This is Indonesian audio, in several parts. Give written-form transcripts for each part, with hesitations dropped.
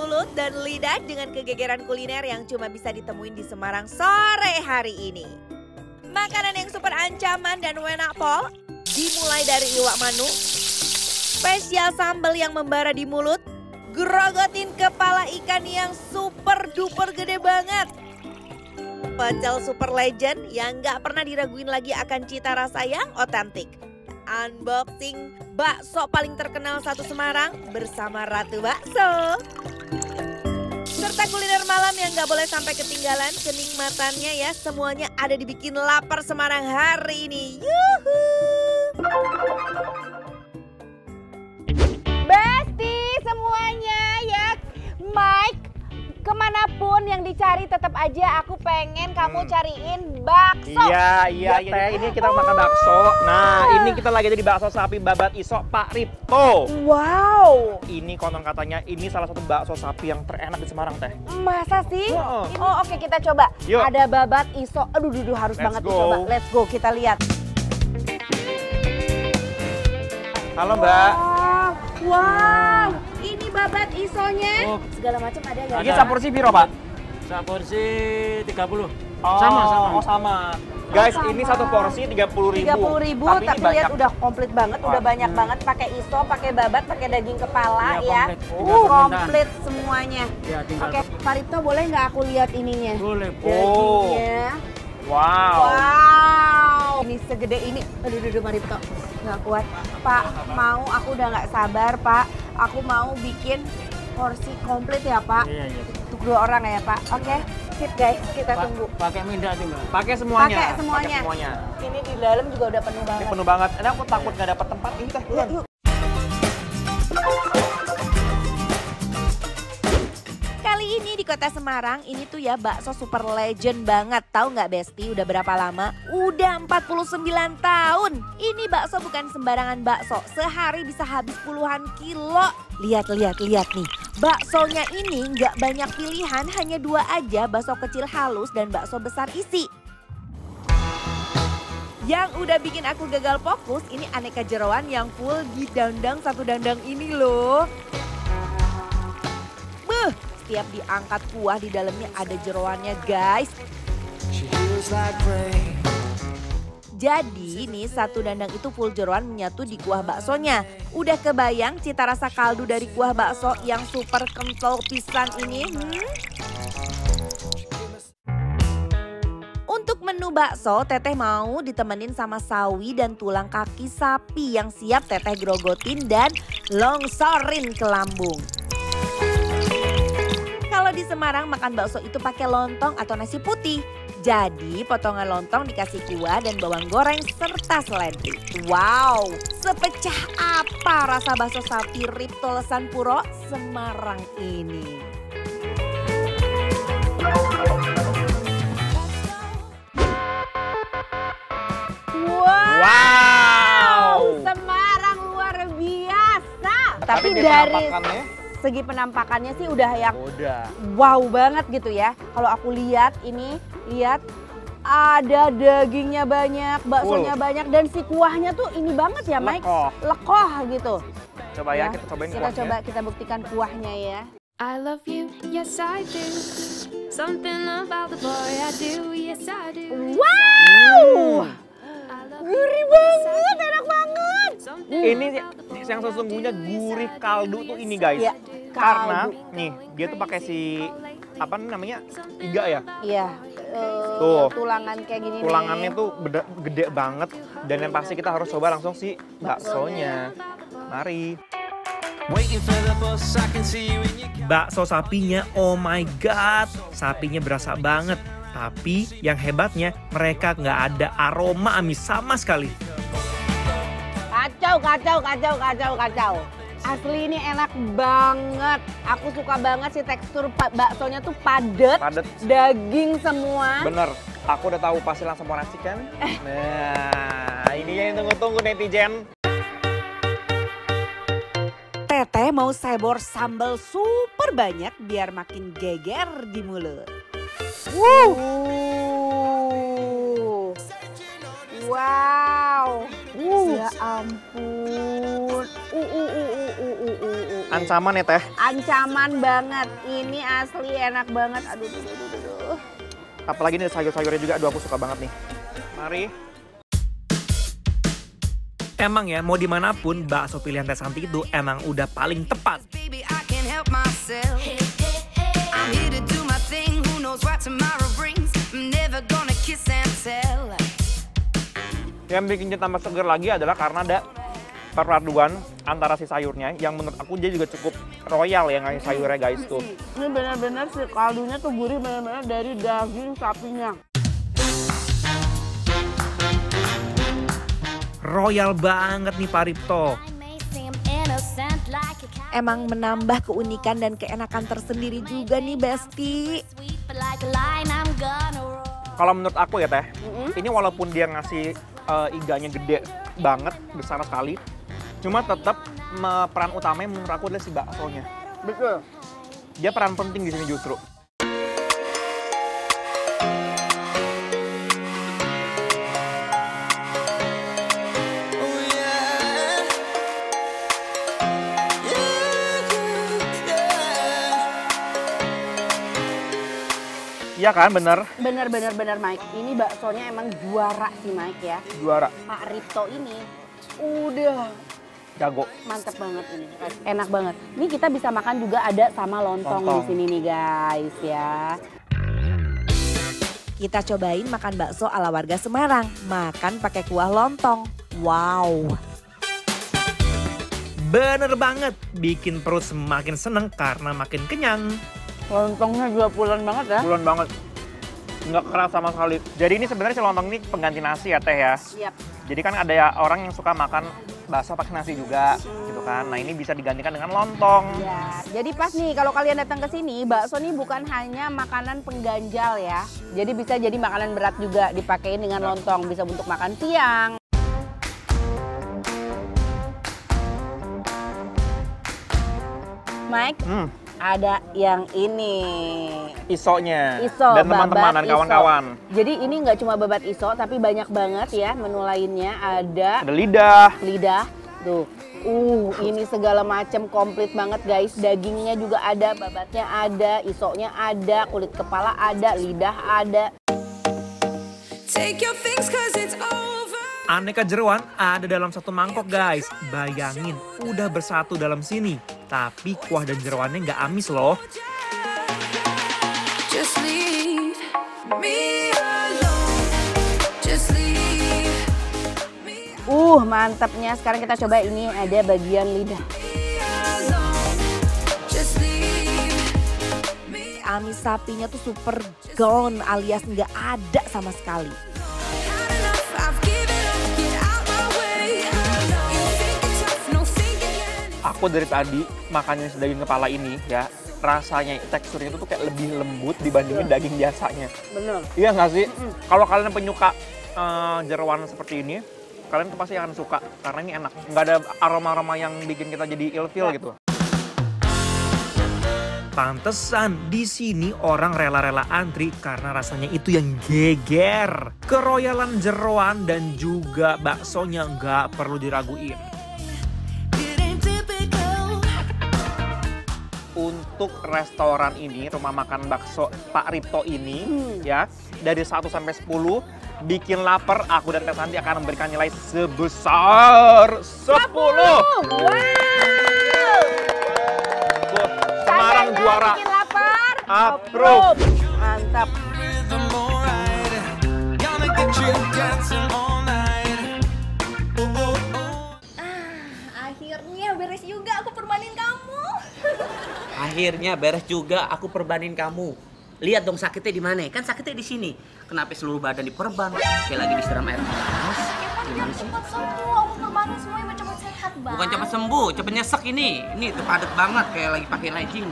mulut dan lidah dengan kegegeran kuliner yang cuma bisa ditemuin di Semarang sore hari ini. Makanan yang super ancaman dan enak pol, dimulai dari iwak manu, spesial sambal yang membara di mulut, grogotin kepala ikan yang super duper gede banget. Pecel super legend yang gak pernah diraguin lagi akan cita rasa yang otentik. Unboxing bakso paling terkenal satu Semarang bersama Ratu Bakso. Serta kuliner malam yang gak boleh sampai ketinggalan, kenikmatannya ya semuanya ada dibikin lapar Semarang hari ini. Yuhu! Besti semuanya ya, Mike. Kemanapun yang dicari tetap aja aku pengen kamu cariin bakso. Iya Teh, ini kita makan bakso. Nah ini kita lagi ada di bakso sapi babat iso Pak Ripto. Wow. Ini konon katanya ini salah satu bakso sapi yang terenak di Semarang Teh. Masa sih? Oh. Oh oke, kita coba. Yuk. Ada babat iso. Aduh harus Let's banget go. dicoba. Let's go, kita lihat. Halo Mbak. Wow. Ini babat isonya. Oh. Segala macam ada ya? Ini saporsi piro Pak? Saporsi 30. Oh, Sama. Oh sama. Guys, sama. ini satu porsi 30.000. 30.000 tapi lihat udah komplit banget, udah Wah. banyak banget, pakai iso, pakai babat, pakai daging kepala Iya, ya. komplit. Tinggal Komplit semuanya. Ya, tinggal. Oke, Pak Ripto boleh nggak aku lihat ininya? Boleh. Dagingnya. Wow. Wow. Ini segede ini. Aduh Pak Ripto. Nggak kuat. Pak, aku udah nggak sabar Pak. Aku mau bikin porsi komplit ya Pak. Iya. Untuk 2 orang ya Pak. Oke, sip guys, kita tunggu. Pakai minyak tinggal. Pakai semuanya. Pakai semuanya. Ini di dalam juga udah penuh banget. Ini penuh banget. Ini aku takut nggak dapat tempat ini Teh. Yuk, yuk. Kali ini di kota Semarang ini tuh ya bakso super legend banget. Tahu nggak Besti udah berapa lama? Udah 49 tahun. Ini bakso bukan sembarangan bakso. Sehari bisa habis puluhan kilo. Lihat nih. Baksonya ini nggak banyak pilihan, hanya 2 aja, bakso kecil halus dan bakso besar isi. Yang udah bikin aku gagal fokus ini aneka jeroan yang full di dandang satu dandang ini loh. Setiap diangkat kuah di dalamnya ada jeroannya guys. Jadi nih satu dandang itu full jeroan menyatu di kuah baksonya. Udah kebayang cita rasa kaldu dari kuah bakso yang super kental pisan ini? Untuk menu bakso, Teteh mau ditemenin sama sawi dan tulang kaki sapi yang siap Teteh grogotin dan longsorin ke lambung. Kalau di Semarang makan bakso itu pakai lontong atau nasi putih. Jadi potongan lontong dikasih kuah dan bawang goreng serta seledri. Wow, sepecah apa rasa bakso sapi Ripto Lesan Puro Semarang ini? Wow. Semarang luar biasa. Tapi dari segi penampakannya sih udah yang wow banget gitu ya. Kalau aku lihat ini, ada dagingnya banyak, baksonya banyak dan si kuahnya tuh ini banget ya Mike. Lekoh gitu. Coba ya, kita cobain kuahnya. Kita buktikan kuahnya ya. I love you, yes I do. Something about the boy I do, yes I do. Wow. Gurih banget, enak banget. Ini yang sesungguhnya gurih kaldu tuh ini guys. Ya, karena nih dia tuh pakai si apa namanya iga ya. Iya. Tuh. Tulangan kayak gini. Tulangannya tuh gede banget dan yang pasti kita harus coba langsung si baksonya. Mari. Bakso sapinya, oh my god, sapinya berasa banget. Tapi yang hebatnya mereka nggak ada aroma amis sama sekali. Kacau. Asli ini enak banget. Aku suka banget sih tekstur baksonya tuh padat. Daging semua. Bener, aku udah tahu pasti langsung mau nasi kan. Nah, ini yang tunggu-tunggu netizen. Teteh mau sebor sambal super banyak biar makin geger di mulut. Wow. Ya ampun. Ancaman ya Teh. Ancaman banget. Ini asli enak banget. Aduh. Apalagi nih sayur-sayurnya juga, aduh aku suka banget nih. Mari. Emang ya, mau dimanapun, bakso pilihan Teh Santi itu emang udah paling tepat. Yang bikinnya tambah seger lagi adalah karena ada perpaduan antara si sayurnya yang menurut aku dia juga cukup royal ya ngasih sayurnya guys tuh. Ini benar-benar si kaldunya tuh gurih benar-benar dari daging sapinya. Royal banget nih Pak Ripto. Emang menambah keunikan dan keenakan tersendiri juga nih Besti. Kalau menurut aku ya Teh, ini walaupun dia ngasih iganya gede banget, besar sekali, cuma tetap peran utamanya menurut aku adalah si baksonya. Betul. Dia peran penting di sini justru. Iya kan, bener? Bener Mike. Ini baksonya emang juara sih Mike ya. Juara. Pak Ripto ini udah jago. mantep banget ini. Enak banget. Ini kita bisa makan juga ada sama lontong di sini nih guys ya. Kita cobain makan bakso ala warga Semarang. Makan pakai kuah lontong. Wow. Bener banget, bikin perut semakin seneng karena makin kenyang. Lontongnya juga pulen banget ya. Pulen banget. Nggak keras sama sekali. Jadi ini sebenarnya si lontong ini pengganti nasi ya Teh ya. Siap. Jadi kan ada ya orang yang suka makan bakso pakai nasi juga gitu kan. Nah ini bisa digantikan dengan lontong. Ya, jadi pas nih kalau kalian datang ke sini, bakso nih bukan hanya makanan pengganjal ya. Jadi bisa jadi makanan berat juga dipakein dengan lontong. Bisa untuk makan siang. Mike, ada yang ini. Isonya. Iso, dan teman-teman dan kawan-kawan. Jadi ini nggak cuma babat iso, tapi banyak banget ya menu lainnya. Ada lidah. Lidah, tuh. Ini segala macam komplit banget guys. Dagingnya juga ada, babatnya ada, isonya ada, kulit kepala ada, lidah ada. Take your things 'cause it's over. Aneka jeroan ada dalam satu mangkok guys. Bayangin, udah bersatu dalam sini. Tapi kuah dan jeroannya nggak amis loh. Just leave me alone. Just leave me Mantapnya. Sekarang kita coba ini ada bagian lidah. alone. Just leave me. Amis sapinya tuh super gone alias nggak ada sama sekali. Had enough, I've given up. Get out my way. You think it's tough, no thinking again. Aku dari tadi makannya si daging kepala ini ya, rasanya teksturnya itu tuh kayak lebih lembut dibandingin daging biasanya. Bener. Iya nggak sih? Kalau kalian penyuka jeroan seperti ini, kalian tuh pasti akan suka karena ini enak. Nggak ada aroma-aroma yang bikin kita jadi ilfeel gitu. Pantesan di sini orang rela-rela antri karena rasanya itu yang geger. Keroyalan jeroan dan juga baksonya nggak perlu diraguin. It ain't typical. Untuk restoran ini, rumah makan bakso Pak Ripto ini, ya dari 1 sampai 10, bikin lapar, aku dan Teh Santi akan memberikan nilai sebesar 10. Semarang juara. Bikin lapar. Approve. Mantap. Akhirnya beres juga aku permanin kamu. Akhirnya beres juga aku perbanin kamu. Lihat dong sakitnya di mana? Kan sakitnya di sini. Kenapa seluruh badan diperban? Kayak lagi disiram air panas. Gimana sih? Cepat sembuh, aku permanin semuanya biar cepat sehat bang. Bukan cepat sembuh, cepat nyesek ini. Ini tuh padat banget kayak lagi pakai legging.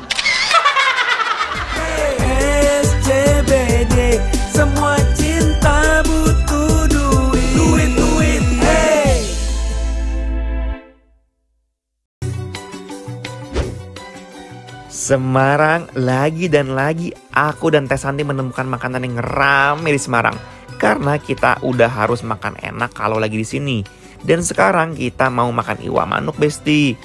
SCBD, semua cinta butuh duit, hey. Semarang, lagi dan lagi aku dan Teh Santi menemukan makanan yang rame di Semarang. Karena kita udah harus makan enak kalau lagi di sini. Dan sekarang kita mau makan iwak manuk, Besti.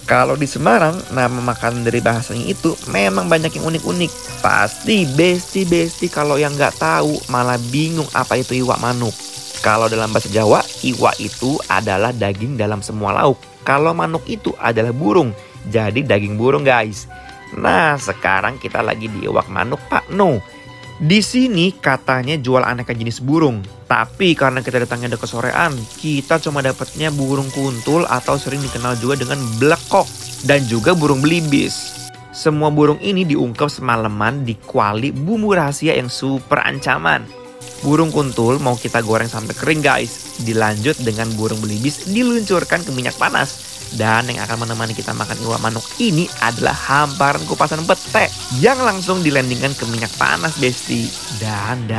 Kalau di Semarang, nama makanan dari bahasanya itu memang banyak yang unik-unik. Pasti besti kalau yang nggak tahu malah bingung apa itu iwak manuk. Kalau dalam bahasa Jawa, iwak itu adalah daging dalam semua lauk. Kalau manuk itu adalah burung, jadi daging burung guys. Nah, sekarang kita lagi di iwak manuk Pak No. Di sini katanya jual aneka jenis burung. Tapi karena kita datangnya udah kesorean, kita cuma dapatnya burung kuntul atau sering dikenal juga dengan blekok. Dan juga burung belibis. Semua burung ini diungkep semalaman di kuali bumbu rahasia yang super ancaman. Burung kuntul mau kita goreng sampai kering guys. Dilanjut dengan burung belibis diluncurkan ke minyak panas. Dan yang akan menemani kita makan iwak manuk ini adalah hamparan kupasan pete yang langsung dilandingkan ke minyak panas besti. Dan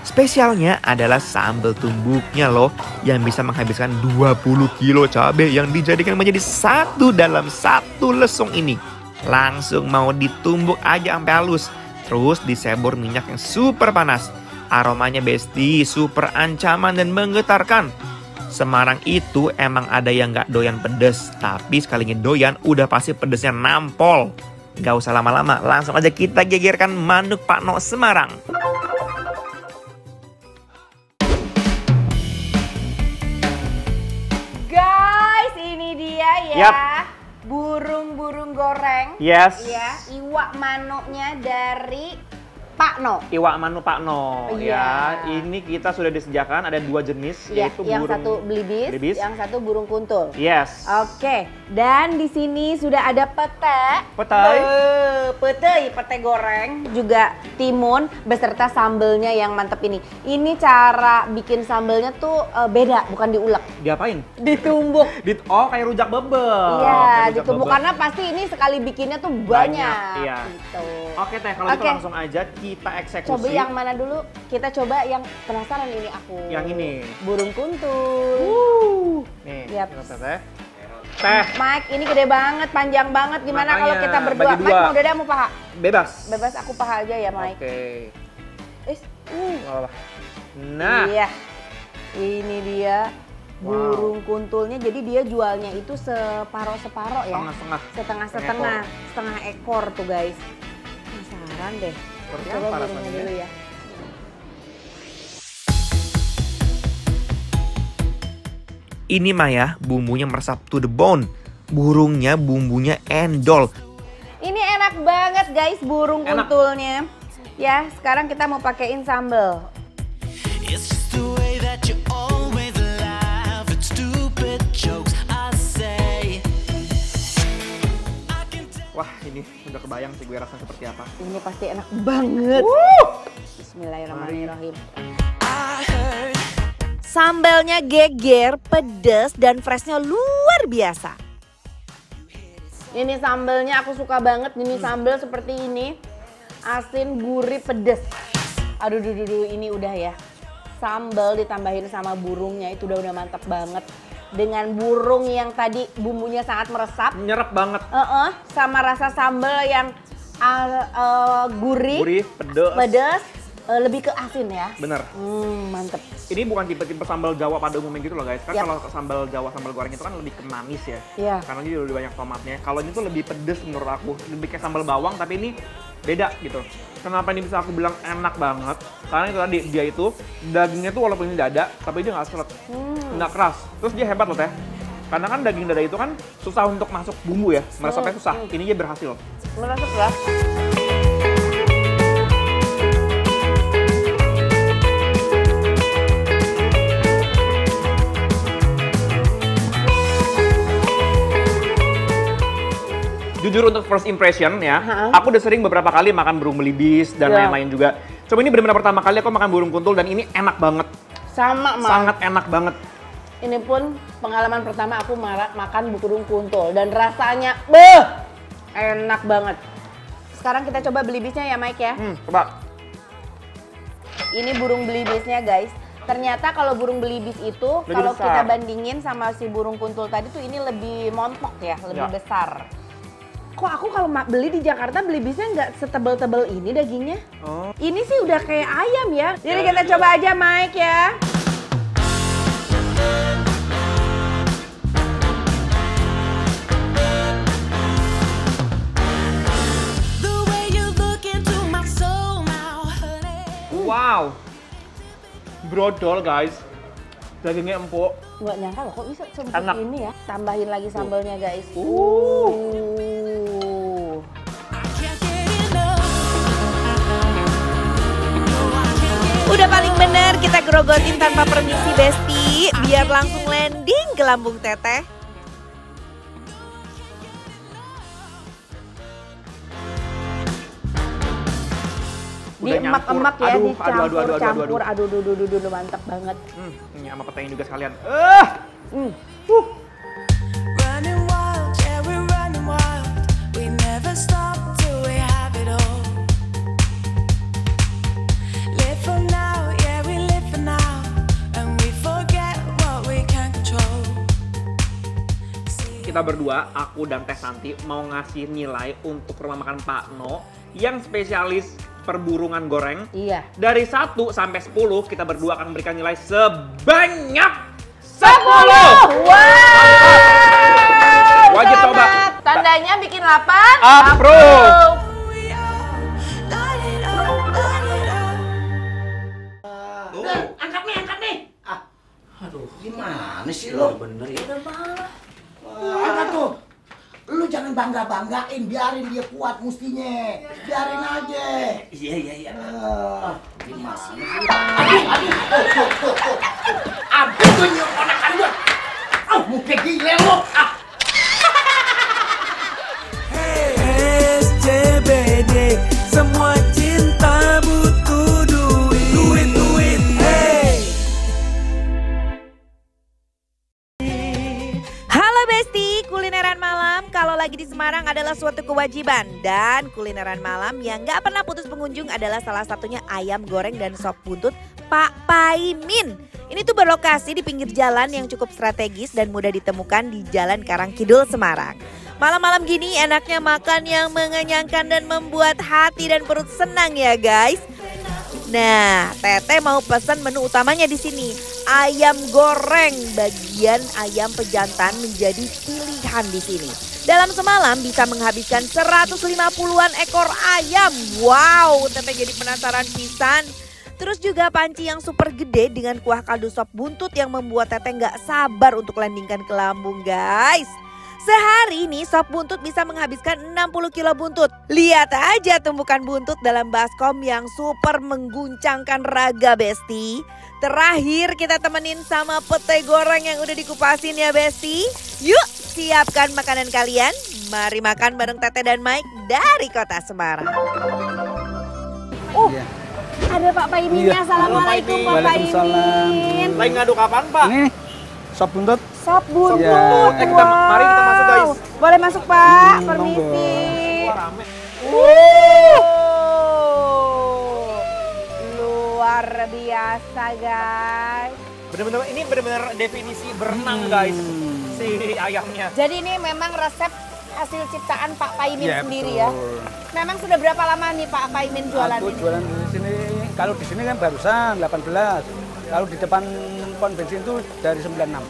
spesialnya adalah sambal tumbuknya loh yang bisa menghabiskan 20 kilo cabai yang dijadikan menjadi satu dalam satu lesung ini. Langsung mau ditumbuk aja sampai halus. Terus disebor minyak yang super panas. Aromanya besti super ancaman dan menggetarkan. Semarang itu emang ada yang gak doyan pedes, tapi sekalinya doyan udah pasti pedesnya nampol. Gak usah lama-lama, langsung aja kita gegerkan manuk Pak No Semarang. Guys, ini dia ya. Yap. Burung-burung goreng. Yes. Ya, iwak manuknya dari Pak No. Iwak manuk Pak No. Iya. Ya, ini kita sudah disediakan ada 2 jenis, Ya, yaitu yang burung satu belibis, yang satu burung kuntul. Yes. Oke, dan di sini sudah ada pete. Pete goreng, juga timun beserta sambelnya yang mantep ini. Ini cara bikin sambelnya tuh beda, bukan diulek. Diapain? Ditumbuk. Oh, kayak rujak bebek. Iya, Kayak rujak ditumbuk bebek. karena pasti ini sekali bikinnya tuh banyak. Iya. Gitu. Oke Teh, kalau gitu Oke. langsung aja kita eksekusi. Coba yang mana dulu? Kita coba yang penasaran ini aku. Yang ini. Burung kuntul. Nih, Yap. Teh. Teh, Mike, ini gede banget, panjang banget. Gimana kalau Makanya, kita berdua? bagi Mike dua. mau dada mau paha? bebas. Bebas aku paha aja ya Mike. Oke. Is, Nggak apa-apa. Nah, Iya. Ini dia burung kuntulnya. Jadi dia jualnya itu separoh-separoh ya. setengah-setengah. Setengah-setengah. Setengah ekor tuh guys. Penasaran deh. Seperti Coba apa burungnya rasanya? dulu ya. Ini mah ya, bumbunya meresap to the bone. Burungnya bumbunya endol. Ini enak banget guys burung Enak. kuntulnya. Ya, sekarang kita mau pakein sambal. It's just the way that you always laugh at stupid jokes I say. Wah, ini udah kebayang sih gue rasanya seperti apa. Ini pasti enak banget. Bismillahirrahmanirrahim. I heard Sambalnya geger, pedas, dan freshnya luar biasa. Ini sambalnya aku suka banget. Ini sambal seperti ini. Asin, gurih, pedes. Aduh, ini udah ya. Sambal ditambahin sama burungnya itu udah mantap banget. Dengan burung yang tadi bumbunya sangat meresap. Nyerap banget. Sama rasa sambal yang gurih, Gurih, pedes. lebih ke asin ya. Bener. Mantep. Ini bukan tipe-tipe sambal Jawa pada umumnya gitu loh guys. Kan Yap. kalau sambal Jawa, sambal goreng itu kan lebih ke manis ya. Iya. Karena dia lebih banyak tomatnya. Kalau ini tuh lebih pedes menurut aku. Lebih kayak sambal bawang tapi ini beda gitu. Kenapa ini bisa aku bilang enak banget? Karena itu tadi, dia itu dagingnya tuh walaupun ini dada, tapi dia nggak seret. Nggak keras. Terus dia hebat loh Teh. Karena kan daging dada itu kan susah untuk masuk bumbu ya. Meresapnya susah. Ini dia berhasil. Meresap ya. Jujur untuk first impression ya, aku udah sering beberapa kali makan burung belibis dan Ya. lain-lain juga. Coba ini benar-benar pertama kali aku makan burung kuntul dan ini enak banget. Sama, Mas. Sangat enak banget. Ini pun pengalaman pertama aku makan burung kuntul dan rasanya enak banget. Sekarang kita coba belibisnya ya Mike ya. Coba. Ini burung belibisnya guys. Ternyata kalau burung belibis itu Lebih kalau besar. kita bandingin sama si burung kuntul tadi tuh ini lebih montok ya, lebih Ya. besar. Kok aku kalau beli di Jakarta belibisnya nggak setebel-tebel ini dagingnya? Oh. Ini sih udah kayak ayam ya. Jadi kita coba aja Mike ya. brodol guys. Dagingnya empuk. Nggak nyangka loh kok bisa seperti Enak. ini ya. Tambahin lagi sambalnya guys. Udah paling bener kita gerogotin tanpa permisi Besti, biar langsung landing ke lambung Teteh. Di emak-emak ya, dicampur-campur. Aduh, mantap banget. Ini sama petainya juga sekalian. Running wild, yeah, we're running wild. We never stop till we have it all. Live for now, yeah, we live for now. And we forget what we can't control. Kita berdua, aku dan Teh Santi mau ngasih nilai untuk rumah makan Pak No yang spesialis perburungan goreng. Iya. Dari 1 sampai 10 kita berdua akan memberikan nilai sebanyak 10. Wow. Wajib coba. Tandanya bikin 8. Approve. We are, light it up, light it up. Angkat nih. Aduh, gimana sih lo? Bener ya. Angkat tuh. Lu jangan bangga-banggain, biarin dia kuat mustinya. Biarin aja. Iya. Gimana sih? Aduh. Aduh tuh nyok ponakan gua. Muka gile lo. SCBD, semua cinta butuh duit, hey. Halo Besti, kulineran malam kalau lagi di Semarang adalah suatu kewajiban. Dan kulineran malam yang gak pernah putus pengunjung adalah salah satunya ayam goreng dan sop buntut Pak Paimin. Ini tuh berlokasi di pinggir jalan yang cukup strategis dan mudah ditemukan di Jalan Karangkidul, Semarang. Malam-malam gini enaknya makan yang mengenyangkan dan membuat hati dan perut senang ya guys. Nah, Teteh mau pesan menu utamanya di sini. Ayam goreng, bagian ayam pejantan menjadi pilihan di sini. Dalam semalam bisa menghabiskan 150-an ekor ayam. Wow, Teteh jadi penasaran pisan. Terus juga panci yang super gede dengan kuah kaldu sop buntut yang membuat Teteh nggak sabar untuk landingkan ke lambung guys. Sehari ini sop buntut bisa menghabiskan 60 kilo buntut. Lihat aja tumpukan buntut dalam baskom yang super mengguncangkan raga Besti. Terakhir kita temenin sama pete goreng yang udah dikupasin ya Besti. Yuk siapkan makanan kalian. Mari makan bareng Teteh dan Mike dari kota Semarang. Ada Pak Paiminnya. Assalamualaikum Pak Paimin. Lagi ngaduk kapan Pak? Ini sop buntut. Sop buntut. Ya. Mari kita masuk guys. Boleh masuk Pak, permisi. Rame. Luar biasa guys. Ini bener-bener definisi berenang guys. Si ayamnya. Jadi ini memang resep hasil ciptaan Pak Paimin Ya, sendiri betul. ya. Memang sudah berapa lama nih Pak Paimin jualan Aku ini? jualan di sini, kalau di sini kan barusan 18. Kalau di depan pom bensin itu dari 96.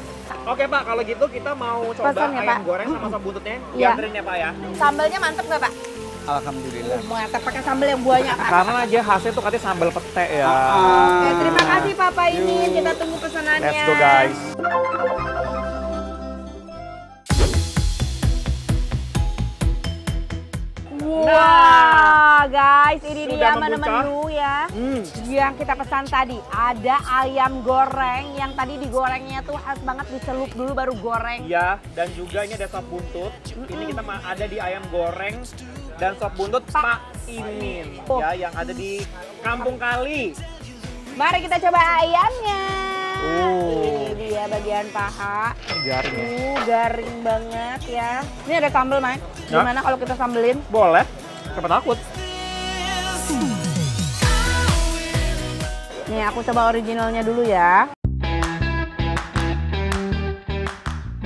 Oke Pak, kalau gitu kita mau coba Pesan ya, ayam Pak. goreng sama sop buntutnya. Iya. Dianterin ya Pak ya. Sambalnya mantep nggak Pak? Alhamdulillah. Mantep pakai sambal yang banyak Pak. Karena aja khasnya tuh katanya sambal pete ya. Oke, terima kasih Pak Paimin. Kita tunggu pesanannya. Let's go guys. Wah guys, ini dia sudah menu-menu ya yang kita pesan tadi. Ada ayam goreng yang tadi digorengnya tuh khas banget, dicelup dulu baru goreng. Iya, dan juga ini ada sop buntut. Ini kita ada di ayam goreng dan sop buntut Pak Imin ya, yang ada di Kampung Kali. Mari kita coba ayamnya. Ini dia bagian paha. Garing ya. Garing banget ya. Ini ada sambal, Mike. Ya. Gimana kalau kita sambelin? Boleh, siapa takut. Nih, aku coba originalnya dulu ya.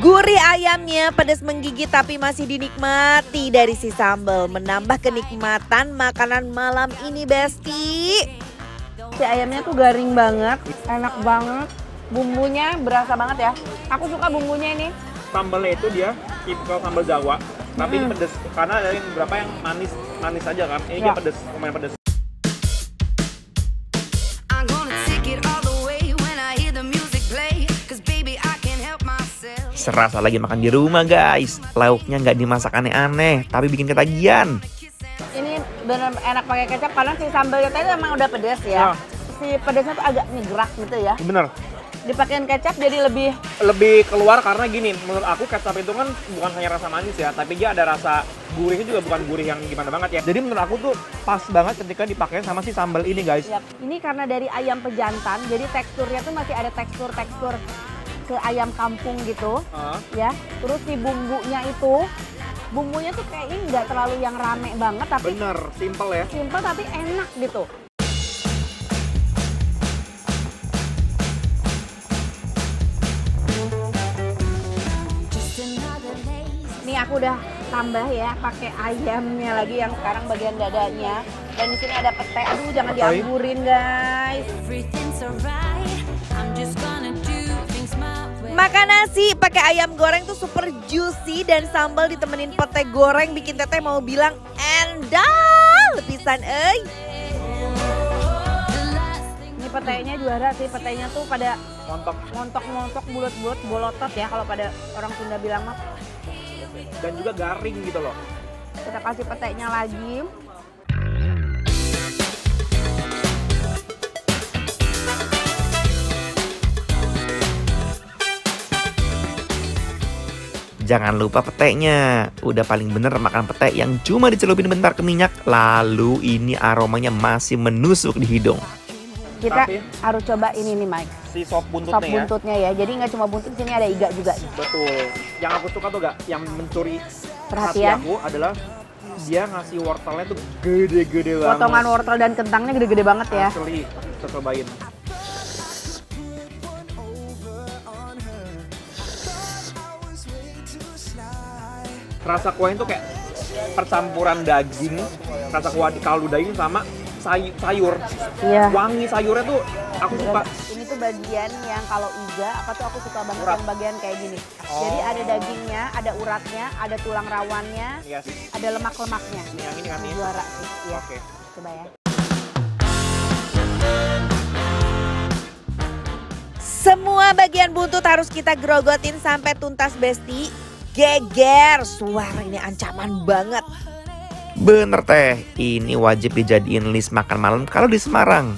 Gurih ayamnya pedas menggigit tapi masih dinikmati dari si sambal. Menambah kenikmatan makanan malam ini Besti. Si ayamnya tuh garing banget, enak banget. Bumbunya berasa banget ya. Aku suka bumbunya ini. Sambalnya itu dia tipikal sambal Jawa, tapi ini pedes. Karena ada yang beberapa yang manis aja kan. Ini dia pedes, lumayan pedes. I'm gonna take it all the way serasa lagi makan di rumah guys. Lauknya nggak dimasak aneh-aneh, tapi bikin ketagihan. Ini bener enak pakai kecap karena si sambalnya tadi emang udah pedas ya. Si pedasnya tuh agak ngegerak gitu ya. Bener. Dipakein kecap jadi lebih keluar karena gini, menurut aku kecap itu kan bukan hanya rasa manis ya, tapi dia ada rasa gurihnya juga, bukan gurih yang gimana banget ya. Jadi menurut aku tuh pas banget ketika dipakai sama si sambal ini guys. Yap. Ini karena dari ayam pejantan, jadi teksturnya tuh masih ada tekstur ke ayam kampung gitu, ya. Terus si bumbunya tuh kayak ini nggak terlalu yang rame banget, tapi bener, simple ya. Simple tapi enak gitu. Ini aku udah tambah ya pakai ayamnya lagi yang sekarang bagian dadanya. Dan di sini ada pete. Aduh, jangan dianggurin guys. Makan nasi pakai ayam goreng tuh super juicy dan sambal ditemenin pete goreng bikin teteh mau bilang endal pisan euy. Ini petenya juara sih, petenya tuh pada montok bulat-bulat bolotot ya kalau pada orang Sunda bilang mah. Dan juga garing gitu loh. Kita kasih petenya lagi. Jangan lupa petenya. Udah paling bener makan pete yang cuma dicelupin bentar ke minyak, lalu ini aromanya masih menusuk di hidung. Kita harus coba ini nih Mike. Si sop buntutnya, sop buntutnya ya. Jadi nggak cuma buntut, sini ada iga juga. Betul. Yang aku suka tuh gak, yang mencuri perhatian aku adalah dia ngasih wortelnya tuh gede-gede banget. Potongan wortel dan kentangnya gede-gede banget ya. Asli, kita cobain. Rasa kuahnya tuh kayak percampuran daging, rasa kuah di kaldu daging sama sayur. Iya. Wangi sayurnya tuh aku suka. Ini tuh bagian yang kalau iga, aku suka banget yang bagian kayak gini. Jadi ada dagingnya, ada uratnya, ada tulang rawannya, ada lemak-lemaknya. Yang ini kan nih. Juara sih. Iya. Oke. Coba ya. Semua bagian buntut harus kita grogotin sampai tuntas besti. Geger, suara ini ancaman banget. Bener teh, ini wajib dijadiin list makan malam kalau di Semarang.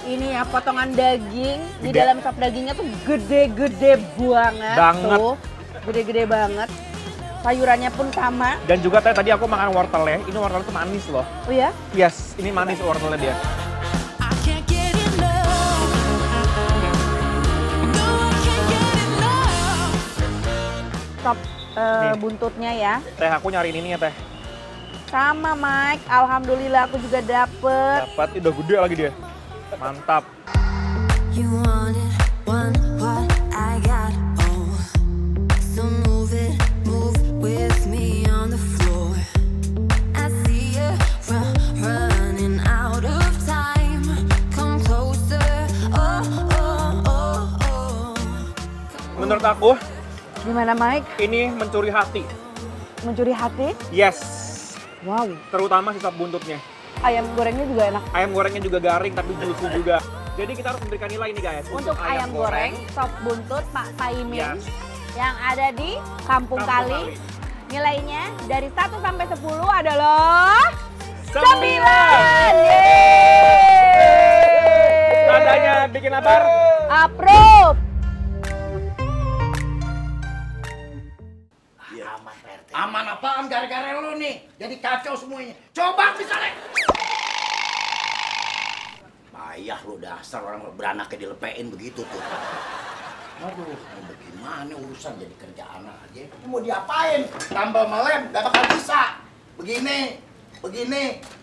Ini ya potongan daging, di dalam sop dagingnya tuh gede-gede banget. Tuh, gede-gede banget. Sayurannya pun sama. Dan juga teh tadi aku makan wortelnya, ini wortelnya tuh manis loh. Oh ya? Yes, ini manis wortelnya dia. Sop buntutnya ya. Teh aku nyariin ini ya teh. Sama Mike, alhamdulillah aku juga dapet. Dapat, udah gede lagi dia. Mantap. Menurut aku, gimana Mike? ini mencuri hati. Mencuri hati? Yes. Wow. Terutama si sop buntutnya. Ayam gorengnya juga enak. Ayam gorengnya juga garing tapi juicy juga. Jadi kita harus memberikan nilai nih guys. Untuk ayam goreng, sop buntut Pak Paimin yang ada di Kampung Kali. Nilainya dari 1 sampai 10 adalah 9. Tandanya bikin lapar. Approve. Aman apaan gara-gara lu nih? Jadi kacau semuanya. Coba misalnya. Payah lu dasar orang beranaknya dilepein begitu tuh. Aduh, bagaimana urusan jadi kerjaan aja. Ini mau diapain? Tambal melem, gak bakal bisa. Begini,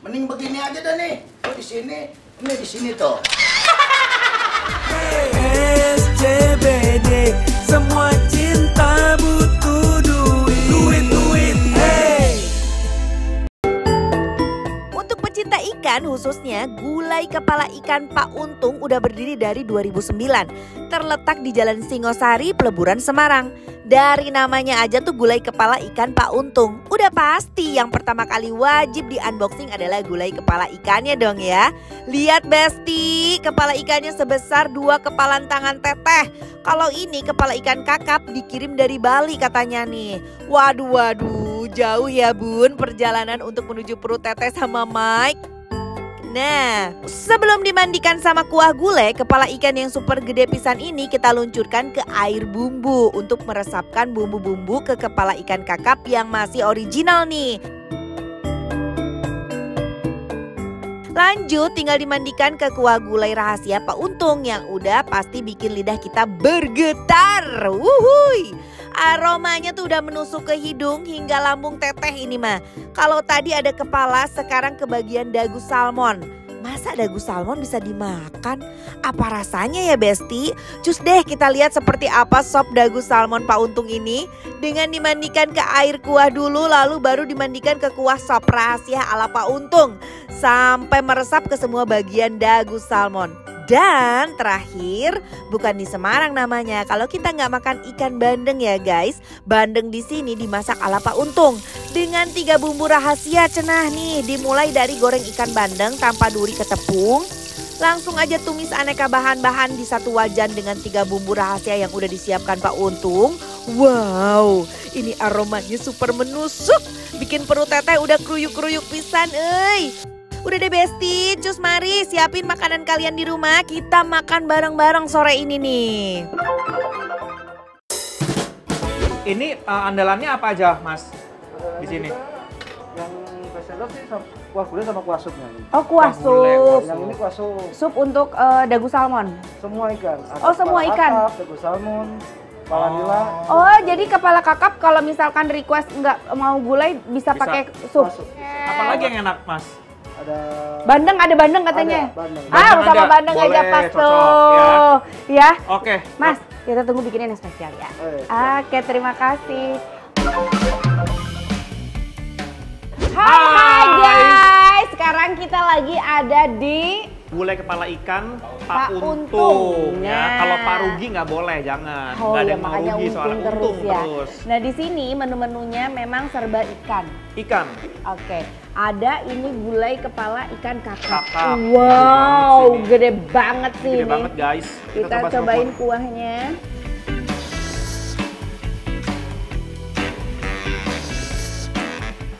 mending begini aja dah nih. Lu di sini, ini di sini tuh. SCBD, semua cinta butuh duit, hey. Untuk pecinta ikan, ikan khususnya gulai kepala ikan Pak Untung udah berdiri dari 2009. Terletak di Jalan Singosari, Peleburan, Semarang. Dari namanya aja tuh gulai kepala ikan Pak Untung. Udah pasti yang pertama kali wajib di unboxing adalah gulai kepala ikannya dong ya. Lihat Besti, kepala ikannya sebesar 2 kepalan tangan teteh. Kalau ini kepala ikan kakap dikirim dari Bali katanya nih. Waduh, jauh ya Bun perjalanan untuk menuju perut teteh sama Mike. Nah, sebelum dimandikan sama kuah gulai, kepala ikan yang super gede pisan ini kita luncurkan ke air bumbu untuk meresapkan bumbu-bumbu ke kepala ikan kakap yang masih original nih. Lanjut tinggal dimandikan ke kuah gulai rahasia Pak Untung yang udah pasti bikin lidah kita bergetar. Wuhui. Aromanya tuh udah menusuk ke hidung hingga lambung teteh ini mah. Kalau tadi ada kepala, sekarang ke bagian dagu salmon. Masa dagu salmon bisa dimakan? Apa rasanya ya Besti? Cus deh kita lihat seperti apa sop dagu salmon Pak Untung ini. Dengan dimandikan ke air kuah dulu lalu baru dimandikan ke kuah sop rahasia ala Pak Untung. Sampai meresap ke semua bagian dagu salmon. Dan terakhir, bukan di Semarang namanya. Kalau kita nggak makan ikan bandeng ya guys, bandeng di sini dimasak ala Pak Untung dengan 3 bumbu rahasia cenah nih. Dimulai dari goreng ikan bandeng tanpa duri ke tepung. Langsung aja tumis aneka bahan-bahan di satu wajan dengan 3 bumbu rahasia yang udah disiapkan Pak Untung. Wow, ini aromanya super menusuk. Bikin perut teteh udah kruyuk-kruyuk pisan euy. Udah deh Besti, cus mari siapin makanan kalian di rumah. Kita makan bareng-bareng sore ini nih. Ini andalannya apa aja Mas di sini? Yang bestseller sih kuah gulai sama kuah supnya. Oh kuah sup. Yang ini kuah sup. Sup untuk dagu salmon? Semua ikan. Oh semua ikan? Kakap, dagu salmon, kepala nila. Oh jadi kepala kakap kalau misalkan request nggak mau gulai bisa pakai sup? Apalagi yang enak Mas? Ada bandeng, ada bandeng katanya. Ada bandeng. Sama ada. bandeng Boleh, aja pas cocok, tuh. Ya. Oke. Mas, kita tunggu bikinin yang spesial ya. Oke, terima kasih. Hai guys, sekarang kita lagi ada di gulai kepala ikan Pak Pak Untung. Untung. Ya, Nah. kalau Pak Rugi nggak boleh, jangan. Oh Nggak ada ya yang mau makanya rugi soalnya untung untung terus ya. terus. Nah di sini menu-menunya memang serba ikan. Ikan. Oke, ada ini gulai kepala ikan kakap. Kakap. Wow, gede banget sih Gede ini. banget guys. Kita coba cobain seruput. kuahnya.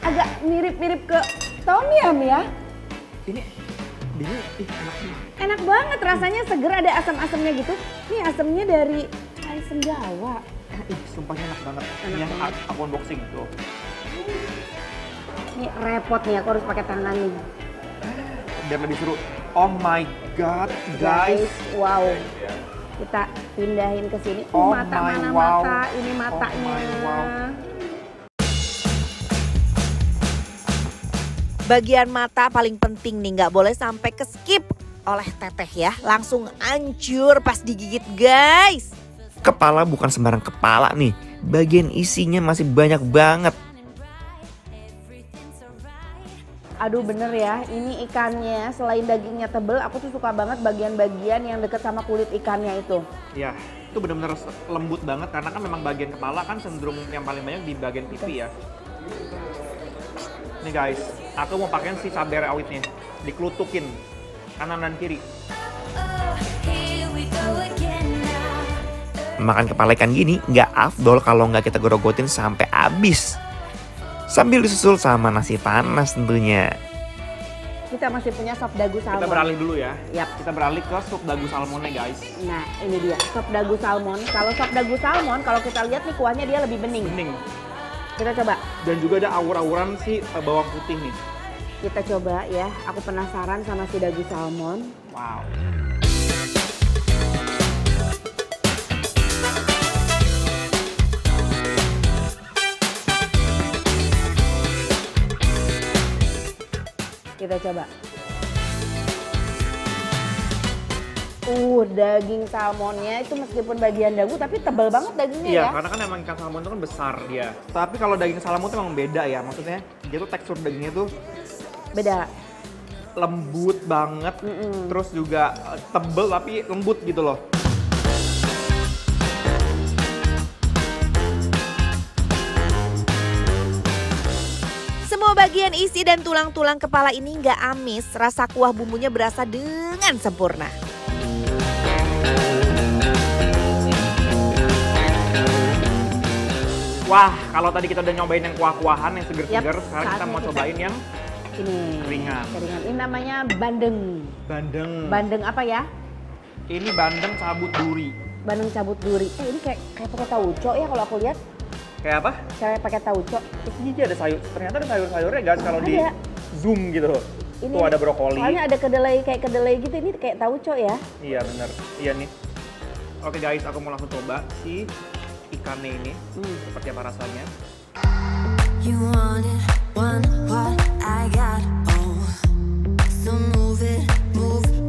Agak mirip-mirip ke tom yum ya. Ini enak sih. Enak banget, rasanya seger, ada asam-asamnya gitu. Ini asamnya dari asam Jawa. Sumpah enak banget. Ini yang aku unboxing tuh. Ini repot nih, aku harus pakai tangan nih. Biar lebih seru. Oh my god, guys. Wow. Kita pindahin ke sini. Oh Mata my mana wow. mata? Ini matanya. Oh my wow. Bagian mata paling penting nih, nggak boleh sampai ke skip oleh teteh ya. Langsung hancur pas digigit guys. Kepala bukan sembarang kepala nih. Bagian isinya masih banyak banget. Aduh bener ya, ini ikannya selain dagingnya tebel, aku tuh suka banget bagian-bagian yang deket sama kulit ikannya itu. Ya, itu benar-benar lembut banget karena kan memang bagian kepala kan cenderung yang paling banyak di bagian pipi ya. Nih guys, aku mau pakein si cabai rawitnya, dikelutukin kanan dan kiri. Makan kepala ikan gini nggak afdol kalau nggak kita gorogotin sampai habis. Sambil disusul sama nasi panas tentunya. Kita masih punya sop dagu salmon. Kita beralih dulu ya. Yap. Kita beralih ke sup dagu salmonnya guys. Nah ini dia, sop dagu salmon. Kalau sop dagu salmon, kalau kita lihat nih kuahnya dia lebih bening. Bening. Kita coba. Dan juga ada aur-auran si bawang putih nih. Kita coba ya, aku penasaran sama si dagu salmon. Wow. Kita coba. Daging salmonnya itu meskipun bagian dagu tapi tebal banget dagingnya Iya, ya. karena kan emang ikan salmon itu kan besar dia. Tapi kalau daging salmon itu emang beda ya, maksudnya dia tuh tekstur dagingnya tuh beda. lembut banget, terus juga tebel tapi lembut gitu loh. Semua bagian isi dan tulang-tulang kepala ini nggak amis, rasa kuah bumbunya berasa dengan sempurna. Wah, kalau tadi kita udah nyobain yang kuah-kuahan, yang seger-seger, sekarang kita mau cobain yang ini ringan. Ini namanya bandeng. Bandeng apa ya? Ini bandeng cabut duri. Bandeng cabut duri. Ini kayak pakai tauco ya kalau aku lihat. Kayak apa? Kayak pakai tauco. Ini ada sayur. Ternyata ada sayur-sayurnya guys kalau di zoom gitu loh. Ini tuh ada brokoli. Soalnya ada kedelai gitu. Ini kayak tauco ya? Iya bener. Iya nih. Oke guys, aku mau langsung coba si ikannya ini. Seperti apa rasanya? You want it, want what I got, oh. So move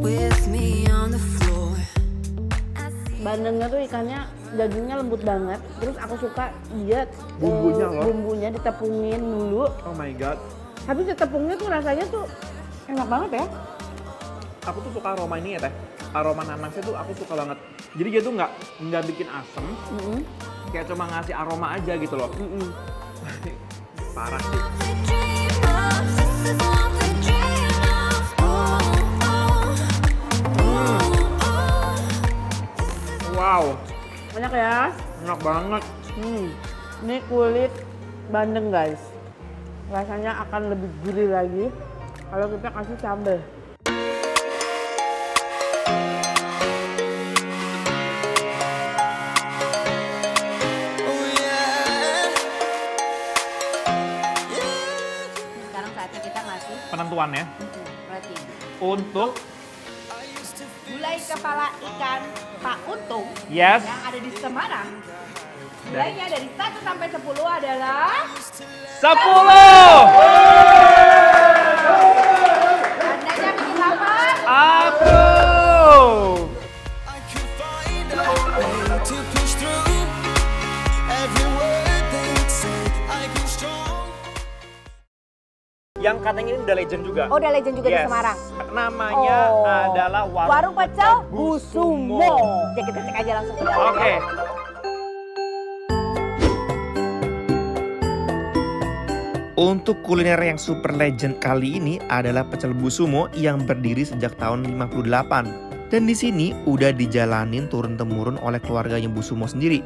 with me on the floor. Bandengnya tuh ikannya dagingnya lembut banget. Terus aku suka dia bumbunya ditepungin dulu. Oh my god. Habis ditepungnya tuh rasanya tuh enak banget ya. Aku tuh suka aroma ini ya teh. Aroma nanasnya tuh aku suka banget. Jadi dia tuh nggak bikin asem. Kayak cuma ngasih aroma aja gitu loh. Parah sih. Wow. Banyak ya? Enak banget. Ini kulit bandeng guys. Rasanya akan lebih gurih lagi kalau kita kasih sambal. Penentuannya untuk gulai kepala ikan Pak Untung yang ada di Semarang. Gulainya dari 1 sampai 10 adalah 10. Tandanya bikin lapar. Approve. Yang katanya ini udah legend juga. Oh, udah legend juga di Semarang. Namanya adalah Warung Pecel Bu Sumo. Ya kita cek aja langsung ke dalam. Oke. Untuk kuliner yang super legend kali ini adalah pecel Bu Sumo yang berdiri sejak tahun 58. Dan di sini udah dijalanin turun-temurun oleh keluarganya Bu Sumo sendiri.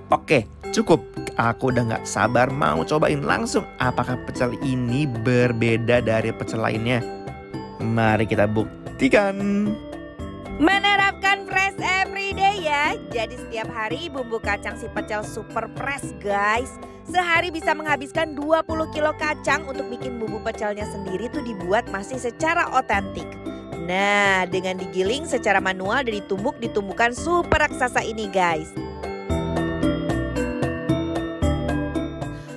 Oke, cukup. Aku udah gak sabar mau cobain langsung apakah pecel ini berbeda dari pecel lainnya. Mari kita buktikan. Menerapkan fresh everyday ya. Jadi setiap hari bumbu kacang si pecel super fresh guys. Sehari bisa menghabiskan 20 kilo kacang untuk bikin bumbu pecelnya sendiri tuh dibuat masih secara otentik. Nah, dengan digiling secara manual dan ditumbuk-ditumbukan super raksasa ini guys.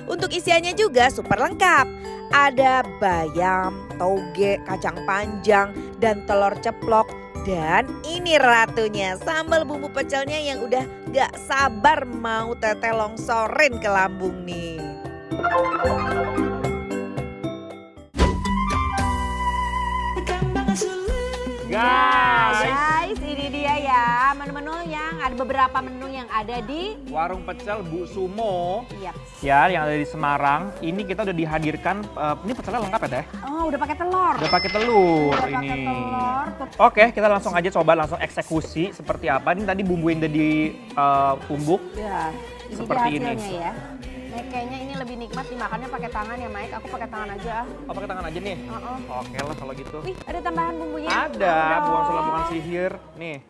Untuk isiannya juga super lengkap. Ada bayam, toge, kacang panjang, dan telur ceplok. Dan ini ratunya, sambal bumbu pecelnya yang udah gak sabar mau teteh longsorin ke lambung nih. Guys, ini dia ya menu-menu yang ada beberapa menu yang ada di Warung Pecel Bu Sumo. Iya. Ya, yang ada di Semarang. Ini kita udah dihadirkan. Ini pecelnya lengkap ya teh? Oh, udah pakai telur. Udah pakai telur Udah ini. pakai telur. Oke, kita langsung aja coba langsung eksekusi seperti apa. Ini tadi bumbu yang udah ditumbuk. Ya, ini seperti dia ini. hasilnya ya. Kayaknya ini lebih nikmat dimakannya pakai tangan ya, Mike. Aku pakai tangan aja. Oh, pakai tangan aja nih? Oke lah kalau gitu. Wih, ada tambahan bumbunya. Ada, bukan sihir. Nih.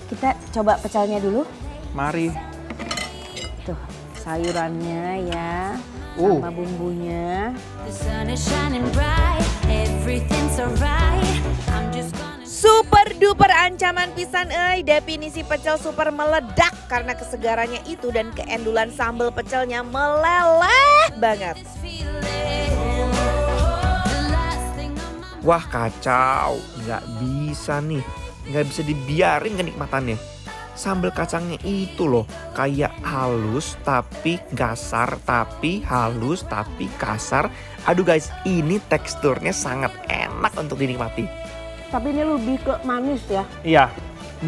Kita coba pecelnya dulu. Mari. Tuh, sayurannya ya. Sama bumbunya. The sun is shining bright, everything's alright. I'm just gonna Super duper ancaman pisan definisi pecel super meledak karena kesegarannya itu dan keendulan sambal pecelnya meleleh banget. Wah kacau, nggak bisa nih, nggak bisa dibiarin kenikmatannya. Sambal kacangnya itu loh, kayak halus tapi kasar, tapi halus tapi kasar. Aduh guys, ini teksturnya sangat enak untuk dinikmati. Tapi ini lebih ke manis ya? Iya,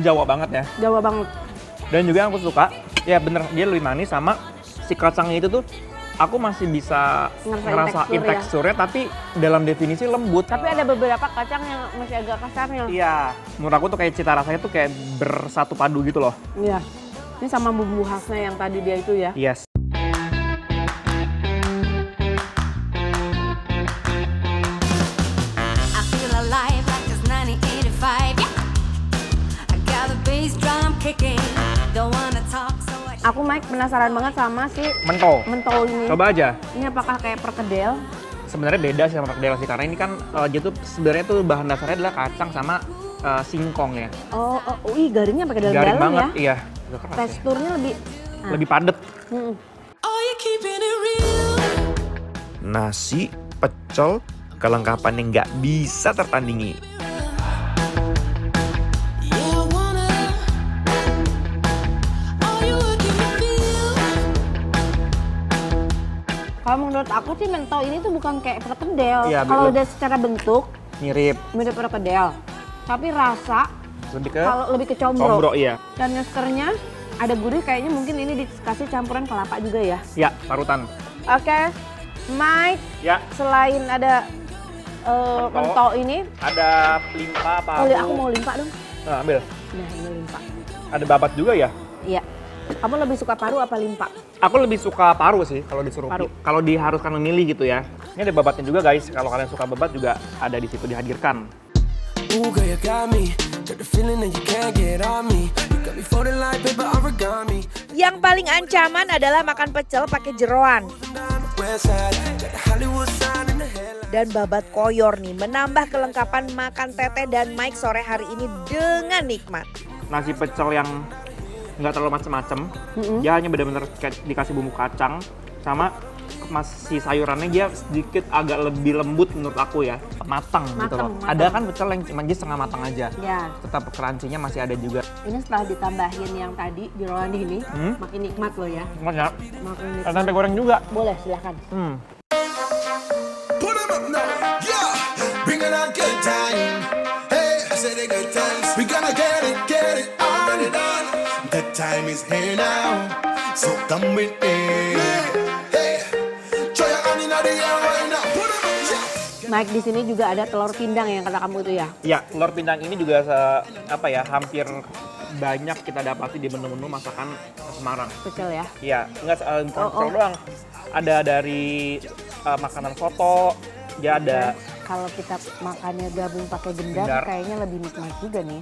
Jawa banget ya. Jawa banget. Dan juga yang aku suka, ya bener, dia lebih manis sama si kacangnya itu tuh aku masih bisa ngerasain teksturnya, tapi dalam definisi lembut. Tapi ada beberapa kacang yang masih agak kasarnya. Iya, menurut aku tuh kayak cita rasanya tuh kayak bersatu padu gitu loh. Iya, ini sama bumbu khasnya yang tadi dia itu ya. Yes. I feel alive like it's 1985. Yeah. I got the bass drum kicking. Don't wanna talk so much. Aku Mike penasaran banget sama si mentol ini. Coba aja. Ini apakah kayak perkedel? Sebenarnya beda sih sama perkedel sih, karena ini kan dia tuh sebenarnya tuh bahan dasarnya adalah kacang sama singkong ya. Oh, ih garingnya pakai dalam garing banget, ya? Iya. Keras teksturnya ya. Lebih padat. Nasi, pecel, kelengkapan yang nggak bisa tertandingi. Kalau menurut aku sih mentol ini tuh bukan kayak perkedel. Ya, kalau udah secara bentuk mirip perkedel. Tapi rasa lebih ke combro. Combro, iya. Dan neskernya ada gurih, kayaknya mungkin ini dikasih campuran kelapa juga ya. Ya, parutan. Oke. Mike, ya. Selain ada mentol ini, ada limpa, paru. Oh, aku mau limpa dong. Nah, ambil. Nah, ini limpa. Ada babat juga ya? Iya. Kamu lebih suka paru apa limpa? Aku lebih suka paru sih kalau disuruh. Kalau diharuskan memilih gitu ya. Ini ada babatnya juga guys. Kalau kalian suka babat juga ada di situ dihadirkan. Yang paling ancaman adalah makan pecel pakai jeroan. Dan babat koyor nih menambah kelengkapan makan Teteh dan Mike sore hari ini dengan nikmat. Nasi pecel yang nggak terlalu macem-macem, dia hanya benar-benar dikasih bumbu kacang sama masih sayurannya dia sedikit agak lebih lembut menurut aku ya, matang gitu loh. Ada kan pecel yang cuma setengah matang aja, ya. Tetap crunchy-nya masih ada juga. Ini setelah ditambahin yang tadi jeroan ini, makin nikmat loh ya. Nikmat ya. Makin nikmat. Ada tempe goreng juga. Boleh, silahkan. Bring it on good time. Hey, I said a good times. We gonna get it on and on. The time is here now, so come with me. Hey, try your hand in the air right now. Put it up. Mike, di sini juga ada telur pindang yang kata kamu itu ya? Iya, telur pindang ini juga hampir banyak kita dapati di menu-menu masakan Semarang. Pecel ya? Iya, enggak pecel doang. Ada dari makanan soto, dia ada. Kalau kita makannya gabung pakai gendar, kayaknya lebih nikmat juga nih.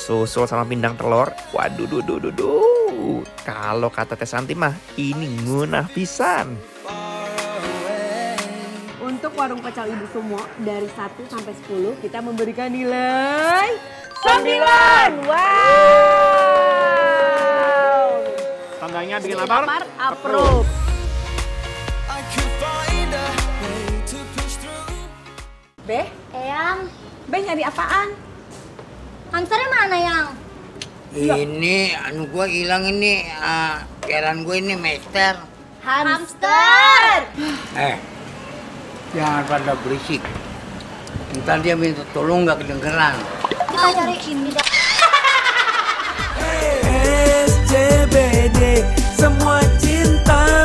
Susul sama pindang telur, waduh, kalau kata Teh Santi mah ini ngunah pisan. Untuk warung pecel Ibu Sumo dari 1 sampai 10 kita memberikan nilai 9. Wow. Tandanya bikin lapar. Approve. Beh, Eyang, Beh nyari apaan? Hamsternya mana, Yang? Ini anu gua hilang ini, jalan gue ini Master. Hamster! Jangan pada berisik. Ntar dia minta tolong nggak kedengeran. Kita cari ini. SCBD, semua cinta